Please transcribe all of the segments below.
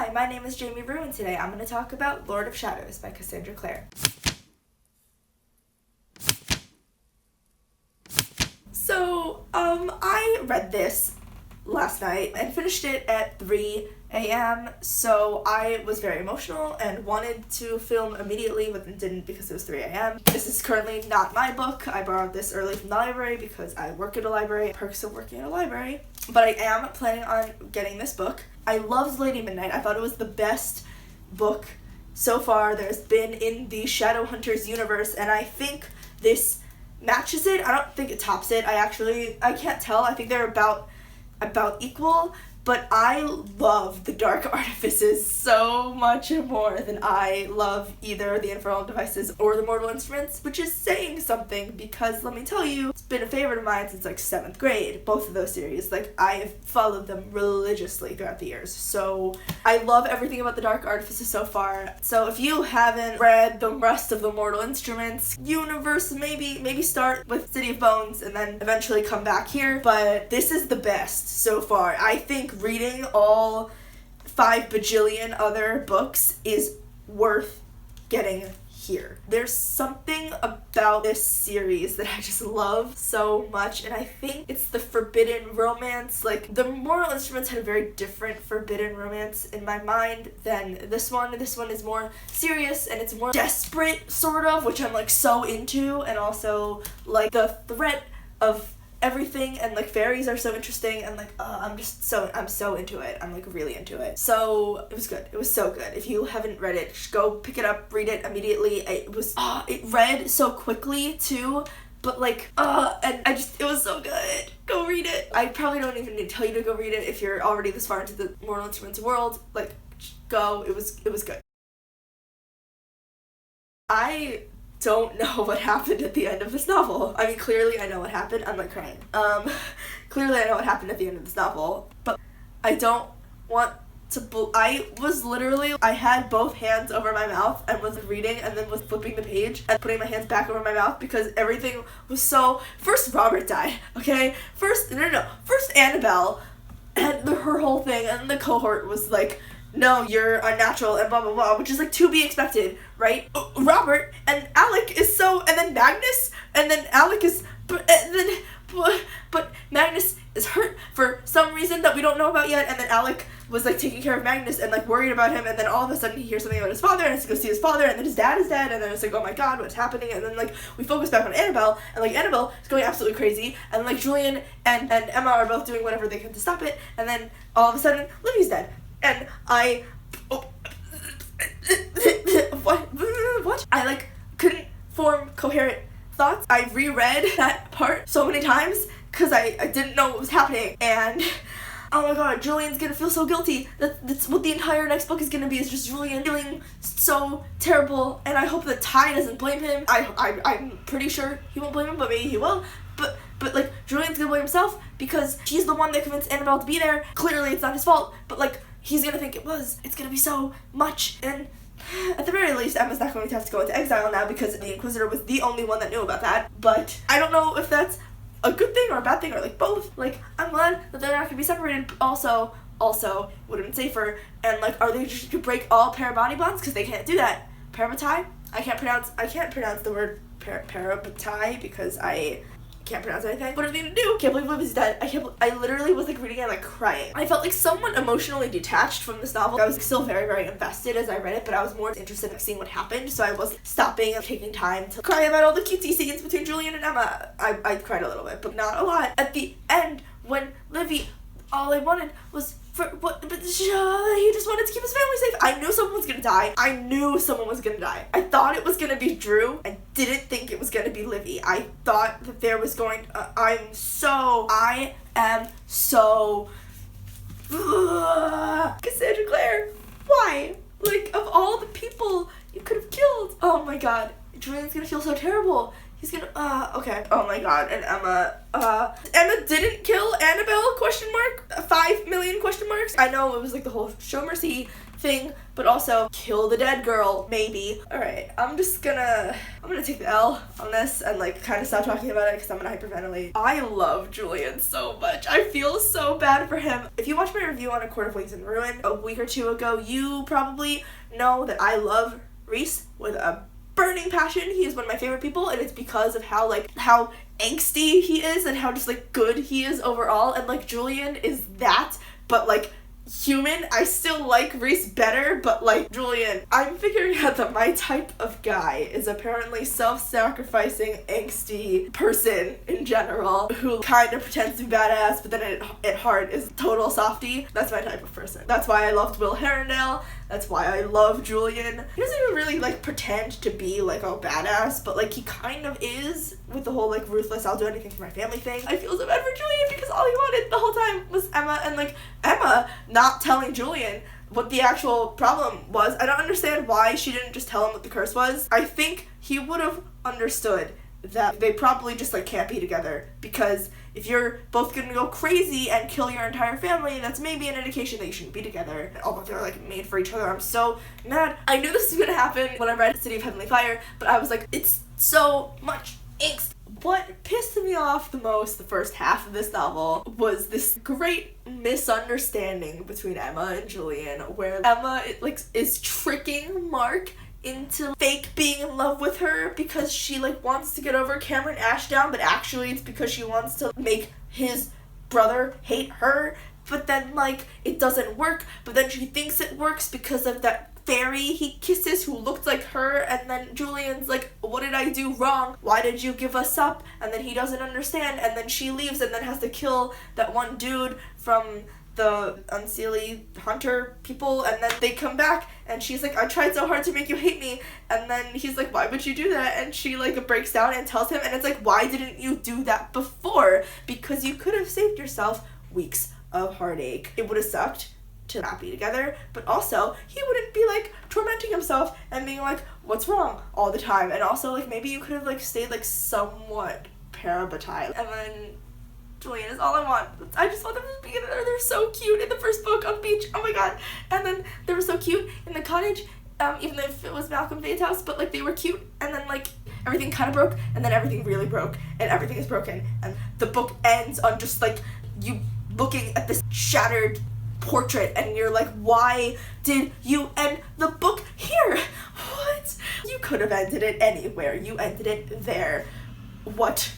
Hi, my name is Jamie Rue, and today I'm going to talk about Lord of Shadows by Cassandra Clare. So, I read this last night and finished it at 3 a.m. So I was very emotional and wanted to film immediately, but then didn't because it was 3 a.m. This is currently not my book. I borrowed this early from the library because I work at a library, perks of working at a library. But I am planning on getting this book. I loved Lady Midnight. I thought it was the best book so far there's been in the Shadowhunters universe, and I think this matches it. I don't think it tops it. I can't tell. I think they're about equal, but I love the Dark Artifices so much more than I love either the Infernal Devices or the Mortal Instruments, which is saying something because let me tell you, it's been a favorite of mine since like 7th grade, both of those series. Like, I have followed them religiously throughout the years, so I love everything about the Dark Artifices so far. So if you haven't read the rest of the Mortal Instruments universe, maybe start with City of Bones and then eventually come back here, but this is the best so far. I think reading all 5 bajillion other books is worth getting here. There's something about this series that I just love so much, and I think it's the forbidden romance. Like, the Mortal Instruments had a very different forbidden romance in my mind than this one. This one is more serious and it's more desperate, sort of, which I'm like so into, and also like the threat of everything, and like fairies are so interesting, and like I'm so into it. I'm like really into it. So it was good. It was so good. If you haven't read it, just go pick it up, read it immediately. It read so quickly too, but like it was so good. Go read it. I probably don't even need to tell you to go read it if you're already this far into the Mortal Instruments world. Like, go. It was good. I don't know what happened at the end of this novel. I mean, clearly I know what happened. I'm like crying. Clearly I know what happened at the end of this novel, but I don't want to I had both hands over my mouth and was reading and then was flipping the page and putting my hands back over my mouth because everything was so... First Robert died, okay? First Annabelle and her whole thing, and the cohort was like, no, you're unnatural and blah blah blah, which is like to be expected, right? Robert and Alec is so, and then Magnus, and then Alec is, but Magnus is hurt for some reason that we don't know about yet, and then Alec was like taking care of Magnus and like worried about him, and then all of a sudden he hears something about his father and has to go see his father, and then his dad is dead, and then it's like, oh my god, what's happening? And then like we focus back on Annabelle, and like Annabelle is going absolutely crazy, and like Julian and Emma are both doing whatever they can to stop it, and then all of a sudden Livy's dead. And what? I like couldn't form coherent thoughts. I reread that part so many times because I didn't know what was happening, and oh my god, Julian's gonna feel so guilty. That's what the entire next book is gonna be, is just Julian feeling so terrible, and I hope that Ty doesn't blame him. I'm pretty sure he won't blame him, but maybe he will. But like, Julian's gonna blame himself because she's the one that convinced Annabelle to be there. Clearly it's not his fault, but like, he's gonna think it was. It's gonna be so much, and at the very least, Emma's not going to have to go into exile now because the Inquisitor was the only one that knew about that. But I don't know if that's a good thing or a bad thing or like both. Like, I'm glad that they're not gonna be separated, but also would have been safer. And like, are they just gonna break all parabody bonds? Because they can't do that. Parabatai? I can't pronounce the word parabatai because I can't pronounce anything. What are they gonna do? Can't believe Livy's dead. I literally was like reading it like crying. I felt like somewhat emotionally detached from this novel. I was still very, very invested as I read it, but I was more interested in seeing what happened, so I wasn't stopping and taking time to cry about all the cutesy scenes between Julian and Emma. I cried a little bit, but not a lot. At the end, when Livy, all I wanted was he just wanted to keep his family safe. I knew someone was gonna die. I thought it was gonna be Drew. I didn't think it was gonna be Livy. I thought that there was going I am so Cassandra Clare, why? Like, of all the people you could have killed. Oh my god, Julian's gonna feel so terrible. He's gonna, okay. Oh my god, and Emma didn't kill Annabelle, question mark? 5 million question marks? I know it was like the whole show mercy thing, but also kill the dead girl, maybe. Alright, I'm gonna take the L on this and like kind of stop talking about it because I'm gonna hyperventilate. I love Julian so much. I feel so bad for him. If you watched my review on A Court of Wings and Ruin a week or two ago, you probably know that I love Reese with a burning passion. He is one of my favorite people, and it's because of how angsty he is and how just like good he is overall. And like Julian is that, but like human. I still like Reese better, but like Julian, I'm figuring out that my type of guy is apparently self-sacrificing, angsty person in general who kind of pretends to be badass, but then at heart is total softie. That's my type of person. That's why I loved Will Herondale. That's why I love Julian. He doesn't even really like pretend to be like a badass, but like he kind of is with the whole like ruthless, I'll do anything for my family thing. I feel so bad for Julian because all he wanted the whole time was Emma, and like Emma not telling Julian what the actual problem was. I don't understand why she didn't just tell him what the curse was. I think he would have understood that they probably just like can't be together, because if you're both gonna go crazy and kill your entire family, that's maybe an indication that you shouldn't be together. Although they're like made for each other, I'm so mad. I knew this was gonna happen when I read City of Heavenly Fire, but I was like, it's so much angst. What pissed me off the most the first half of this novel was this great misunderstanding between Emma and Julian, where Emma is tricking Mark into fake being in love with her because she like wants to get over Cameron Ashdown, but actually it's because she wants to make his brother hate her. But then like it doesn't work, but then she thinks it works because of that fairy he kisses who looked like her, and then Julian's like, what did I do wrong? Why did you give us up? And then he doesn't understand, and then she leaves and then has to kill that one dude from the Unseelie Hunter people, and then they come back and she's like, I tried so hard to make you hate me, and then he's like, why would you do that? And she like breaks down and tells him, and it's like, why didn't you do that before? Because you could have saved yourself weeks of heartache. It would have sucked to not be together, but also he wouldn't be like tormenting himself and being like, what's wrong all the time. And also like maybe you could have like stayed like somewhat parabatized. And then Julian is all I want. I just want them to be together. They're so cute in the first book on beach. Oh my god. And then they were so cute in the cottage, even if it was Malcolm Fade's house, but like they were cute, and then like everything kind of broke, and then everything really broke, and everything is broken, and the book ends on just like you looking at this shattered portrait, and you're like, why did you end the book here? What? You could have ended it anywhere. You ended it there. What?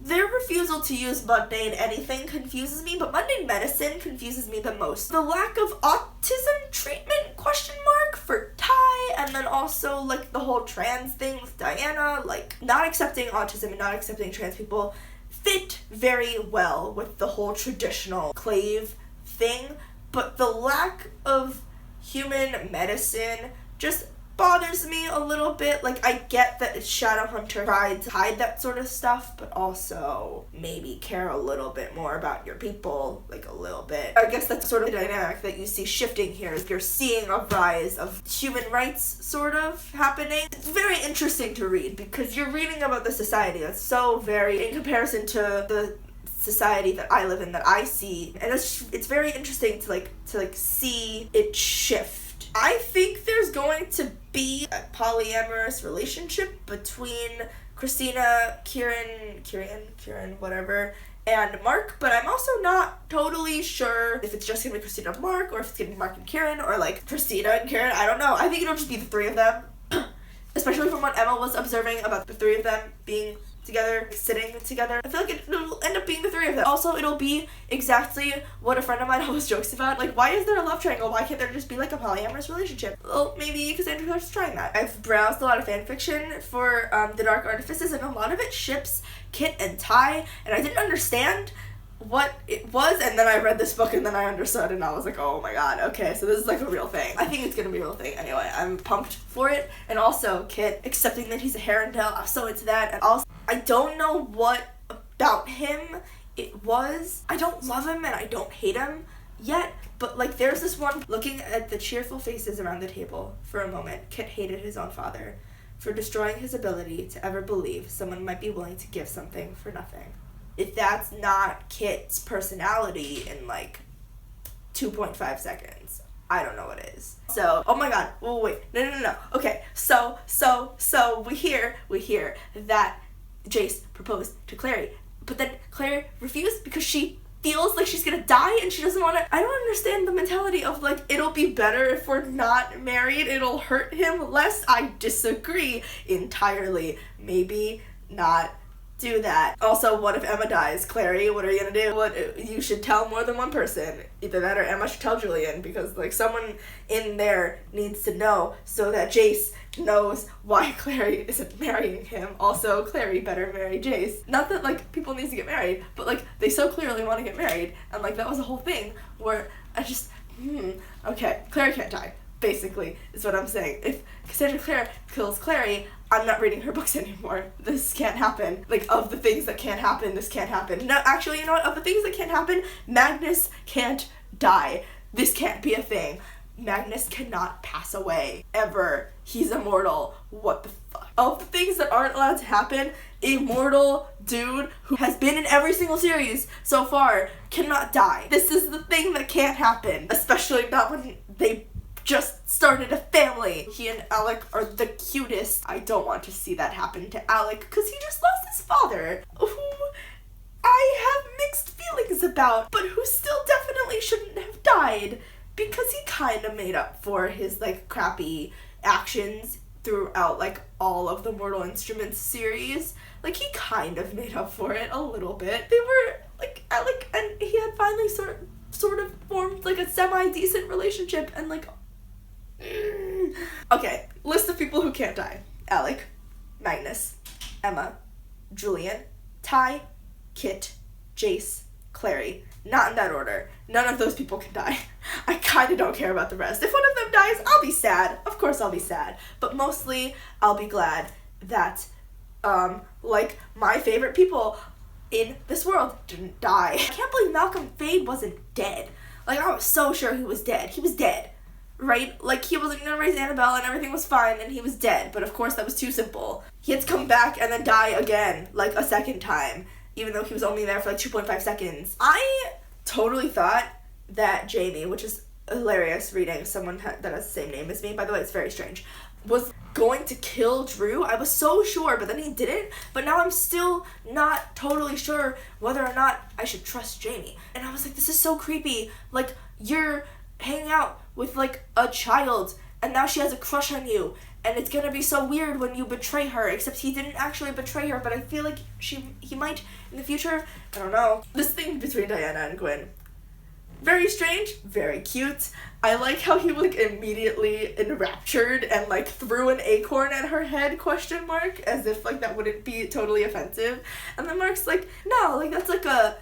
Their refusal to use mundane anything confuses me, but mundane medicine confuses me the most. The lack of autism treatment, question mark, for Ty, and then also like the whole trans thing with Diana, like not accepting autism and not accepting trans people fit very well with the whole traditional clave thing, but the lack of human medicine just bothers me a little bit. Like, I get that Shadowhunter tried to hide that sort of stuff, but also maybe care a little bit more about your people, like a little bit. I guess that's sort of the dynamic that you see shifting here, is you're seeing a rise of human rights sort of happening. It's very interesting to read, because you're reading about the society that's so very, in comparison to the society that I live in, that I see, and it's very interesting to see it shift. I think there's going to be a polyamorous relationship between Christina, Kieran, whatever, and Mark, but I'm also not totally sure if it's just gonna be Christina and Mark, or if it's gonna be Mark and Kieran, or like Christina and Kieran. I don't know. I think it'll just be the three of them, especially from what Emma was observing about the three of them being together, sitting together. I feel like it'll end up being the three of them. Also, it'll be exactly what a friend of mine always jokes about. Like, why is there a love triangle? Why can't there just be like a polyamorous relationship? Well, maybe Cassandra Clare's trying that. I've browsed a lot of fanfiction for The Dark Artifices, and a lot of it ships Kit and Ty, and I didn't understand what it was, and then I read this book and then I understood, and I was like, oh my god, okay, so this is like a real thing. I think it's gonna be a real thing. Anyway, I'm pumped for it. And also Kit accepting that he's a Herondale, I'm so into that. And also, I don't know what about him it was. I don't love him and I don't hate him yet, but like there's this one, looking at the cheerful faces around the table for a moment, Kit hated his own father. for destroying his ability to ever believe someone might be willing to give something for nothing. If that's not Kit's personality in like 2.5 seconds, I don't know what is. So, oh my god, well, wait, no. Okay, so we hear that Jace proposed to Clary, but then Clary refused because she feels like she's gonna die and she doesn't want to. I don't understand the mentality of like, it'll be better if we're not married, it'll hurt him less. I disagree entirely. Maybe not do that. Also, what if Emma dies? Clary, what are you gonna do? You should tell more than one person. Either that or Emma should tell Julian, because like someone in there needs to know so that Jace knows why Clary isn't marrying him. Also, Clary better marry Jace. Not that like people need to get married, but like they so clearly want to get married, and like that was a whole thing where I just okay, Clary can't die, basically, is what I'm saying. If Cassandra Clare kills Clary, I'm not reading her books anymore. This can't happen. Like, of the things that can't happen, this can't happen. No, actually, you know what? Of the things that can't happen, Magnus can't die. This can't be a thing. Magnus cannot pass away. Ever. He's immortal. What the fuck? Of the things that aren't allowed to happen, immortal dude who has been in every single series so far cannot die. This is the thing that can't happen. Especially not when they just started a family. He and Alec are the cutest. I don't want to see that happen to Alec because he just lost his father, who I have mixed feelings about, but who still definitely shouldn't have died because he kind of made up for his like crappy actions throughout like all of the Mortal Instruments series. Like he kind of made up for it a little bit. They were like Alec and he had finally sort of formed like a semi-decent relationship, and like okay, list of people who can't die. Alec, Magnus, Emma, Julian, Ty, Kit, Jace, Clary. Not in that order. None of those people can die. I kind of don't care about the rest. If one of them dies, I'll be sad. Of course I'll be sad. But mostly, I'll be glad that, like, my favorite people in this world didn't die. I can't believe Malcolm Fade wasn't dead. Like, I was so sure he was dead. He was dead. Right? Like, he wasn't gonna raise Annabelle and everything was fine and he was dead. But of course that was too simple. He had to come back and then die again, like, a second time, even though he was only there for like 2.5 seconds. I totally thought that Jamie, which is hilarious reading someone that has the same name as me, by the way, it's very strange, was going to kill Drew. I was so sure, but then he didn't. But now I'm still not totally sure whether or not I should trust Jamie. And I was like, this is so creepy. Like, you're hanging out with like a child and now she has a crush on you, and it's gonna be so weird when you betray her, except he didn't actually betray her, but I feel like he might in the future. I don't know. This thing between Diana and Gwen, very strange, very cute. I like how he was like immediately enraptured and like threw an acorn at her head, ? As if like that wouldn't be totally offensive. And then Mark's like, no, like that's like a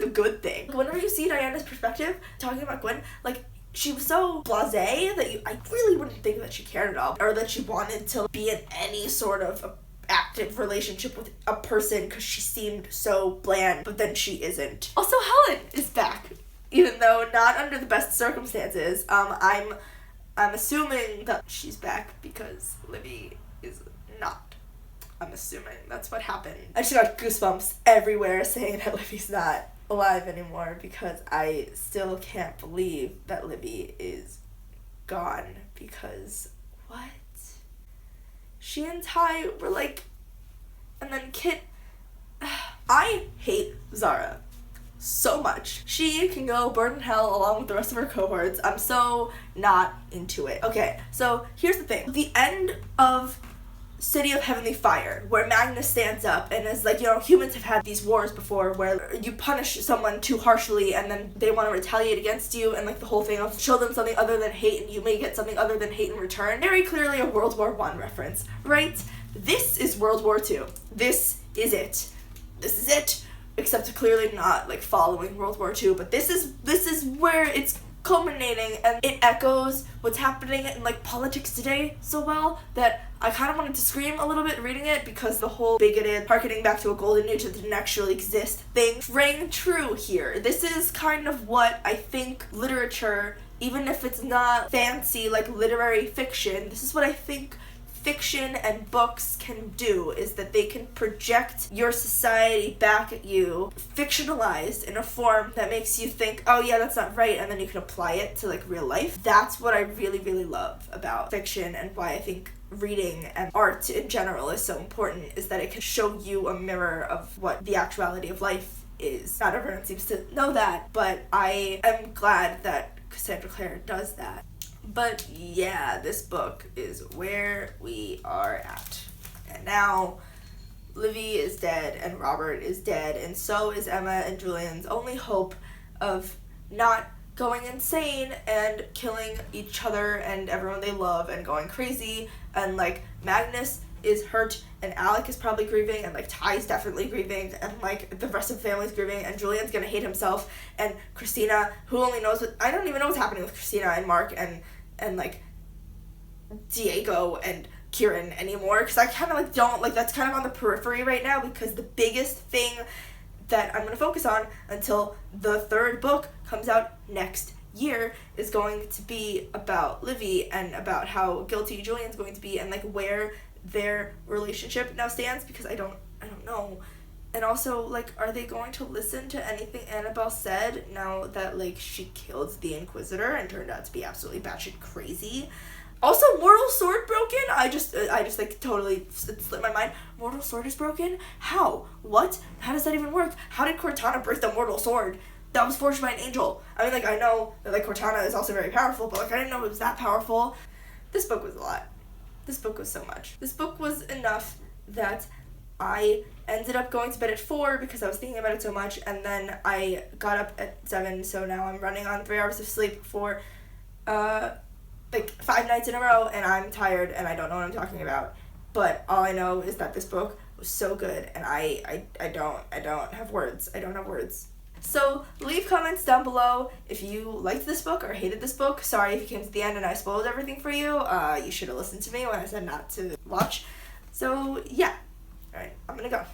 good thing. Whenever you see Diana's perspective talking about Gwen, like she was so blasé that I really wouldn't think that she cared at all, or that she wanted to be in any sort of active relationship with a person, because she seemed so bland, but then she isn't. Also, Helen is back, even though not under the best circumstances. I'm assuming that she's back because Libby is not. I'm assuming that's what happened. I just got goosebumps everywhere saying that Libby's not alive anymore, because I still can't believe that Libby is gone, because what? She and Ty were like, and then Kit, I hate Zara so much. She can go burn in hell along with the rest of her cohorts. I'm so not into it. Okay, so here's the thing. The end of City of Heavenly Fire, where Magnus stands up and is like, you know, humans have had these wars before where you punish someone too harshly and then they want to retaliate against you, and like the whole thing of show them something other than hate and you may get something other than hate in return. Very clearly a World War I reference, right? This is World War II. This is it. This is it. Except clearly not like following World War II, but this is where it's culminating, and it echoes what's happening in like politics today so well that I kind of wanted to scream a little bit reading it, because the whole bigoted harkening back to a golden age that didn't actually exist thing rang true here. This is kind of what I think literature, even if it's not fancy like literary fiction, this is what I think fiction and books can do is that they can project your society back at you, fictionalized in a form that makes you think, oh yeah, that's not right, and then you can apply it to like real life. That's what I really, really love about fiction, and why I think reading and art in general is so important, is that it can show you a mirror of what the actuality of life is. Not everyone seems to know that, but I am glad that Cassandra Clare does that. But yeah, this book is where we are at. And now Livy is dead and Robert is dead, and so is Emma and Julian's only hope of not going insane and killing each other and everyone they love and going crazy. And like Magnus is hurt and Alec is probably grieving, and like Ty's definitely grieving, and like the rest of the family's grieving, and Julian's gonna hate himself, and Christina, who only knows what, I don't even know what's happening with Christina and Mark and like Diego and Kieran anymore, because I kind of like don't, like that's kind of on the periphery right now, because the biggest thing that I'm going to focus on until the third book comes out next year is going to be about Livy and about how guilty Julian's going to be, and like where their relationship now stands, because I don't know. And also, like, are they going to listen to anything Annabelle said now that, like, she killed the Inquisitor and turned out to be absolutely batshit crazy? Also, Mortal Sword broken? I just like, totally slipped my mind. Mortal Sword is broken? How? What? How does that even work? How did Cortana break the Mortal Sword that was forged by an angel? I mean, like, I know that, like, Cortana is also very powerful, but, like, I didn't know it was that powerful. This book was a lot. This book was so much. This book was enough that I ended up going to bed at 4 because I was thinking about it so much, and then I got up at 7, so now I'm running on 3 hours of sleep for, like 5 nights in a row, and I'm tired, and I don't know what I'm talking about. But all I know is that this book was so good, and I don't have words. I don't have words. So leave comments down below if you liked this book or hated this book. Sorry if you came to the end and I spoiled everything for you. You should have listened to me when I said not to watch. So yeah. Alright, I'm gonna go.